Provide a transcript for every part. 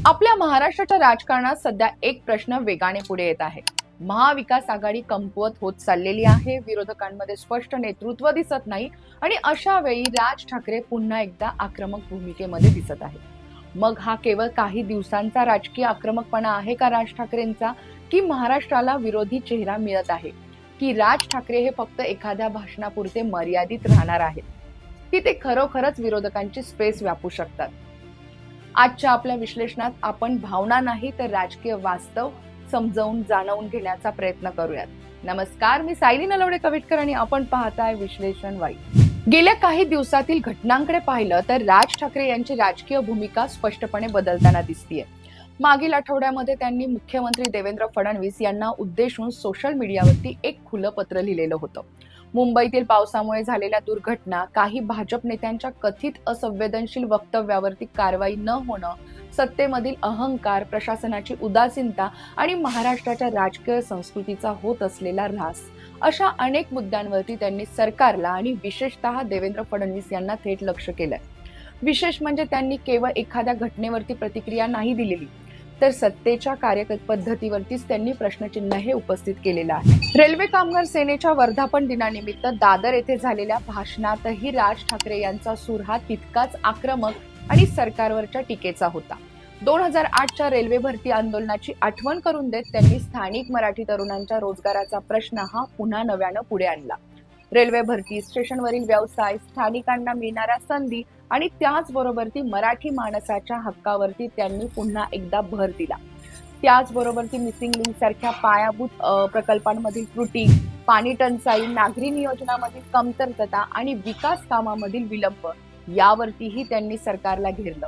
आपल्या महाराष्ट्राच्या राजकारणात सध्या एक प्रश्न वेगाने पुढे येत आहे. महाविकास आघाडी कमकुवत होत चाललेली आहे. विरोधकांमध्ये स्पष्ट नेतृत्व दिसत नाही आणि अशा वेळी राज ठाकरे पुन्हा एकदा आक्रमक भूमिकेमध्ये दिसत आहे. मग हा केवळ काही दिवसांचा राजकीय आक्रमकपणा आहे का राज ठाकरेंचा, की महाराष्ट्राला विरोधी चेहरा मिळत आहे, की राज ठाकरे हे फक्त एखाद्या भाषणापुरते मर्यादित राहणार आहेत, की ते खरोखरच विरोधकांची स्पेस व्यापू शकतात? आजच्या आपल्या विश्लेषणात आपण भावना नाही तर राजकीय वास्तव समजावून जाणून घेण्याचा प्रयत्न करूयात. नमस्कार, मी सायली नलवडे कविटकर आणि आपण पाहताय विश्लेषण वाई. गेल्या काही दिवसातील घटनांकडे पाहिलं तर राज ठाकरे यांची राजकीय भूमिका स्पष्टपणे बदलताना दिसतीये. मागील आठवड्यामध्ये त्यांनी मुख्यमंत्री देवेंद्र फडणवीस यांना उद्देशून सोशल मीडियावरती एक खुलं पत्र लिहिलेलं होतं. मुंबईतील पावसामुळे झालेल्या दुर्घटना, काही भाजप नेत्यांच्या कथित असंवेदनशील वक्तव्यावरती कारवाई न होणं, सत्तेमधील अहंकार, प्रशासनाची उदासीनता आणि महाराष्ट्राच्या राजकीय संस्कृतीचा होत असलेला ऱ्हास, अशा अनेक मुद्द्यांवरती त्यांनी सरकारला आणि विशेषतः देवेंद्र फडणवीस यांना थेट लक्ष केलंय. विशेष म्हणजे त्यांनी केवळ एखाद्या घटनेवरती प्रतिक्रिया नाही दिलेली, तर सत्तेच्या कार्यपद्धतीवरतीच त्यांनी प्रश्नचिन्ह हे उपस्थित केलेलं आहे. रेल्वे कामगार सेनेच्या वर्धापन दिनानिमित्त दादर येथे झालेल्या भाषणातही राज ठाकरे यांचा सूर हा तितकाच आक्रमक आणि सरकारवरच्या टीकेचा होता. 2008च्या रेल्वे भरती आंदोलनाची आठवण करून देत त्यांनी स्थानिक मराठी तरुणांच्या रोजगाराचा प्रश्न हा पुन्हा नव्यानं पुढे आणला. रेल्वे भरती, स्टेशनवरील व्यवसाय, स्थानिकांना मिळणाऱ्या संधी आणि त्याचबरोबर ती मराठी माणसाच्या हक्कावरती त्यांनी पुन्हा एकदा भर दिला. त्याचबरोबर ती मिसिंग लिंक सारख्या पायाभूत प्रकल्पांमधील त्रुटी, पाणी टंचाई, नागरी नियोजनामधील कमतरता आणि विकास कामामधील विलंब यावरतीही त्यांनी सरकारला घेरलं.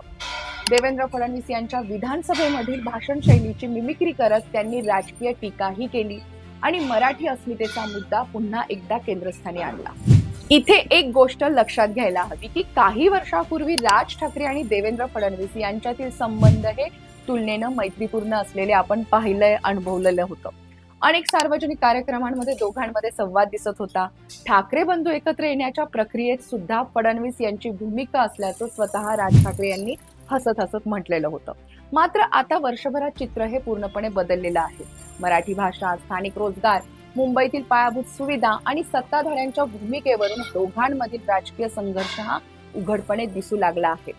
देवेंद्र फडणवीस यांच्या विधानसभेमधील भाषण शैलीची मिमिक्री करत त्यांनी राजकीय टीकाही केली आणि मराठी अस्मितेचा मुद्दा पुन्हा एकदा केंद्रस्थानी आणला. इथे एक गोष्ट लक्षात घ्यायला हवी की काही वर्षापूर्वी राज ठाकरे आणि देवेंद्र फडणवीस यांच्यातील संबंध हे तुलनेनं मैत्रीपूर्ण असलेले आपण पाहिलंय, अनुभवलेलं होतं. अनेक सार्वजनिक कार्यक्रमांमध्ये दोघांमध्ये संवाद दिसत होता. ठाकरे बंधू एकत्र येण्याच्या प्रक्रियेत सुद्धा फडणवीस यांची भूमिका असल्याचं स्वतः राज ठाकरे यांनी हसत हसत म्हटलेलं होतं. मात्र आता वर्षभरात चित्र हे पूर्णपणे बदललेलं आहे. मराठी भाषा, स्थानिक रोजगार, मुंबईतील पायाभूत सुविधा आणि सत्ताधाऱ्यांच्या भूमिकेवरून दोघांमधील राजकीय संघर्ष हा उघडपणे दिसू लागला आहे.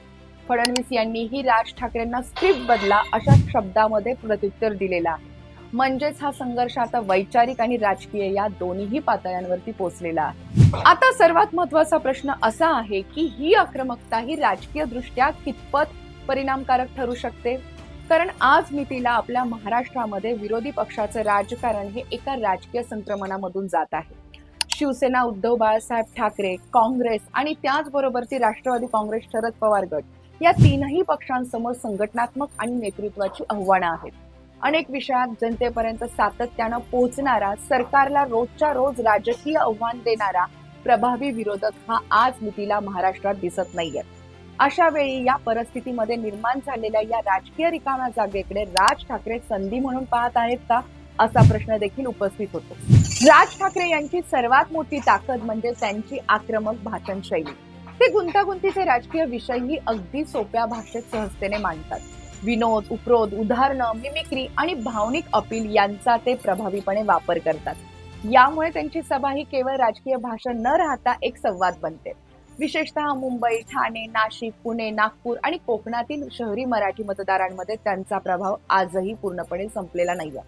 फडणवीस यांनीही राज ठाकरेंना स्क्रिप्ट बदला अशा शब्दामध्ये प्रत्युत्तर दिलेलं आहे. म्हणजेच हा संघर्ष आता वैचारिक आणि राजकीय या दोन्ही पातळ्यांवरती पोहोचलेला आहे. आता सर्वात महत्वाचा प्रश्न असा आहे की ही आक्रमकता ही राजकीय दृष्ट्या कितपत परिणामकारक ठरू शकते. कारण आज मितीला आपल्या महाराष्ट्रामध्ये विरोधी पक्षाचं राजकारण हे एका राजकीय संक्रमणामधून जात आहे. शिवसेना, उद्धव बाळासाहेब ठाकरे, काँग्रेस आणि त्याचबरोबर ती राष्ट्रवादी काँग्रेस, शरद पवार गट या तीनही पक्षांसमोर संघटनात्मक आणि नेतृत्वाची आव्हानं आहेत. अनेक विषयात जनतेपर्यंत सातत्यानं पोहोचणारा, सरकारला रोजच्या रोज राजकीय आव्हान देणारा प्रभावी विरोधक हा आज मितीला महाराष्ट्रात दिसत नाहीये. अशा वेळी या परिस्थितीमध्ये निर्माण झालेल्या या राजकीय रिकाम्या जागेकडे राज ठाकरे संधी म्हणून पाहत आहेत का, असा प्रश्न देखील उपस्थित होतो. राज ठाकरे यांची सर्वात मोठी ताकद म्हणजे त्यांची आक्रमक भाषण शैली. ते गुंतागुंतीचे राजकीय विषयही अगदी सोप्या भाषेत सहजतेने मांडतात. विनोद, उपरोध, उदाहरणं, मिमिक्री आणि भावनिक अपील यांचा ते प्रभावीपणे वापर करतात. यामुळे त्यांची सभा ही केवळ राजकीय भाषण न राहता एक संवाद बनते. विशेषतः मुंबई, ठाणे, नाशिक, पुणे, नागपूर आणि कोकणातील शहरी मराठी मतदारांमध्ये त्यांचा प्रभाव आजही पूर्णपणे संपलेला नाहीये.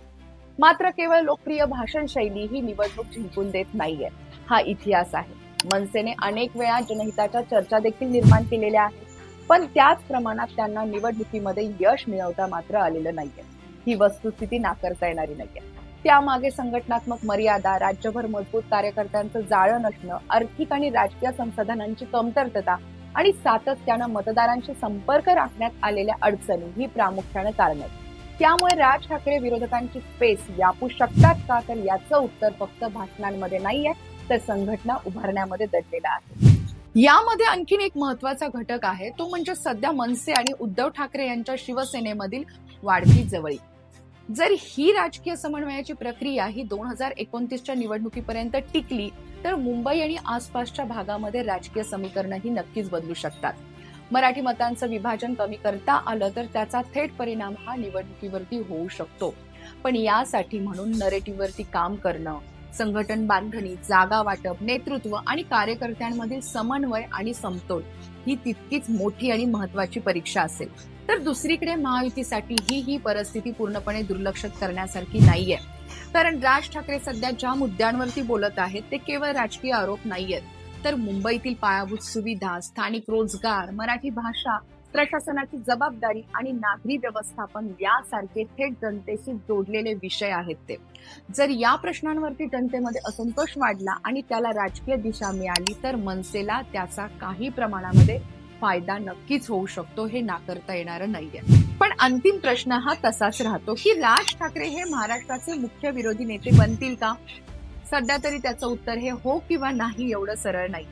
मात्र केवळ लोकप्रिय भाषण शैली ही निवडणूक जिंकून देत नाहीये, हा इतिहास आहे. मनसेने अनेक वेळा जनहिताच्या चर्चा देखील निर्माण केलेल्या आहेत, पण त्याच प्रमाणात त्यांना निवडणुकीमध्ये यश मिळवता मात्र आलेलं नाहीये. ही वस्तुस्थिती नाकारता येणारी नाहीये. त्यामागे संघटनात्मक मर्यादा, राज्यभर मजबूत कार्यकर्त्यांचं जाळं नसणं, आर्थिक आणि राजकीय संसाधनांची कमतरता आणि सातत्यानं मतदारांशी संपर्क राखण्यात आलेल्या अडचणी ही प्रामुख्याने कारण आहेत. त्यामुळे राज ठाकरे विरोधकांची स्पेस व्यापू शकतात का, तर याचं उत्तर फक्त भाषणांमध्ये नाहीये, तर संघटना उभारण्यामध्ये दडलेला आहे. यामध्ये आणखीन एक महत्वाचा घटक आहे, तो म्हणजे सध्या मनसे आणि उद्धव ठाकरे यांच्या शिवसेनेमधील वाढती जवळीक. जर ही राजकीय समन्वयाची प्रक्रिया ही 2029च्या निवडणुकीपर्यंत टिकली तर मुंबई आणि आसपासच्या भागामध्ये राजकीय समीकरणं ही नक्कीच बदलू शकतात. मराठी मतांचं विभाजन कमी करता आलं तर त्याचा थेट परिणाम हा निवडणुकीवरती होऊ शकतो. पण यासाठी म्हणून नरेटिव्हवरती काम करणं, संघटन बांधणी, जागा वाटप, नेतृत्व आणि कार्यकर्त्यांमधील समन्वय आणि समतोल ही तितकीच मोठी आणि महत्वाची परीक्षा असेल. तर दुसरीकडे महायुतीसाठी ही परिस्थिती पूर्णपणे दुर्लक्षित करण्यासारखी नाहीये. कारण राज ठाकरे सध्या ज्या मुद्द्यांवरती बोलत आहेत ते केवळ राजकीय आरोप नाहीयेत, तर मुंबईतील पायाभूत सुविधा, स्थानिक रोजगार, मराठी भाषा, प्रशासनाची जबाबदारी आणि नागरी व्यवस्थापन यासारखे थेट जनतेशी जोडलेले विषय आहेत ते. जर या प्रश्नांवरती जनतेमध्ये असंतोष वाढला आणि त्याला राजकीय दिशा मिळाली तर मनसेला त्याचा काही प्रमाणामध्ये फायदा नक्कीच होऊ शकतो, हे नाकारता येणारं नाहीये. पण अंतिम प्रश्न हा तसाच राहतो की राज ठाकरे हे महाराष्ट्राचे मुख्य विरोधी नेते बनतील का? सध्या तरी त्याचं उत्तर हे हो किंवा नाही एवढं सरळ नाही.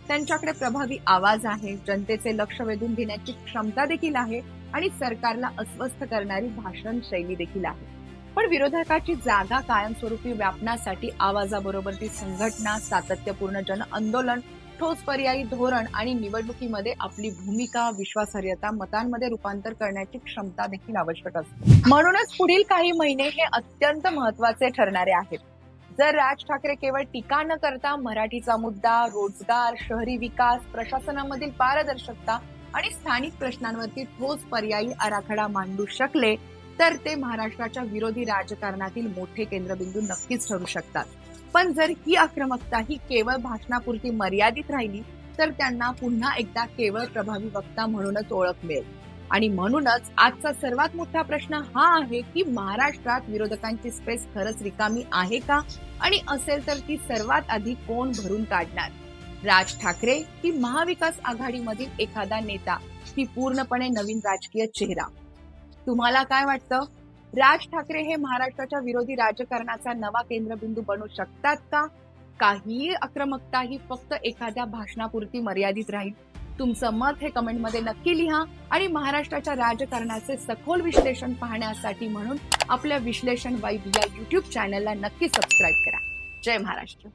त्यांच्याकडे प्रभावी आवाज आहे, जनतेचे लक्ष वेधून घेण्याची क्षमता देखील आहे आणि सरकारला अस्वस्थ करणारी भाषण शैली देखील आहे. पण विरोधकाची जागा कायमस्वरूपी व्यापण्यासाठी आवाजाबरोबरची संघटना, सातत्यपूर्ण जन आंदोलन, ठोस पर्यायी धोरण आणि निवडणुकीमध्ये आपली भूमिका, विश्वासार्हता मतांमध्ये रूपांतर करण्याची क्षमता देखील आवश्यक असते. म्हणूनच पुढील काही महिने हे अत्यंत महत्वाचे ठरणारे आहेत. जर राज ठाकरे केवळ टीका न करता मराठीचा मुद्दा, रोजगार, शहरी विकास, प्रशासनामधील पारदर्शकता आणि स्थानिक प्रश्नांवरती ठोस पर्यायी आराखडा मांडू शकले तर ते महाराष्ट्राच्या विरोधी राजकारणातील मोठे केंद्रबिंदू नक्कीच ठरू शकतात. पण जर ही आक्रमकता ही केवळ भाषणापुरती मर्यादित राहिली तर त्यांना पुन्हा एकदा केवळ प्रभावी वक्ता म्हणूनच ओळख मिळेल. आणि म्हणूनच आजचा सर्वात मोठा प्रश्न हा आहे की महाराष्ट्रात विरोधकांची स्पेस खरंच रिकामी आहे का? आणि असेल तर ती सर्वात आधी कोण भरून काढणार? राज ठाकरे की महाविकास आघाडीमधील एखादा नेता की पूर्णपणे नवीन राजकीय चेहरा? तुम्हाला काय वाटतं? राज ठाकरे हे महाराष्ट्राच्या विरोधी राजकारणाचा नवा केंद्रबिंदू बनू शकतात का? काही आक्रमकता ही फक्त एखाद्या भाषणापुरती मर्यादित राहील? तुमचं मत हे कमेंटमध्ये नक्की लिहा आणि महाराष्ट्राच्या राजकारणाचे सखोल विश्लेषण पाहण्यासाठी म्हणून आपल्या विश्लेषण वाईब या YouTube चॅनलला नक्की सबस्क्राईब करा. जय महाराष्ट्र.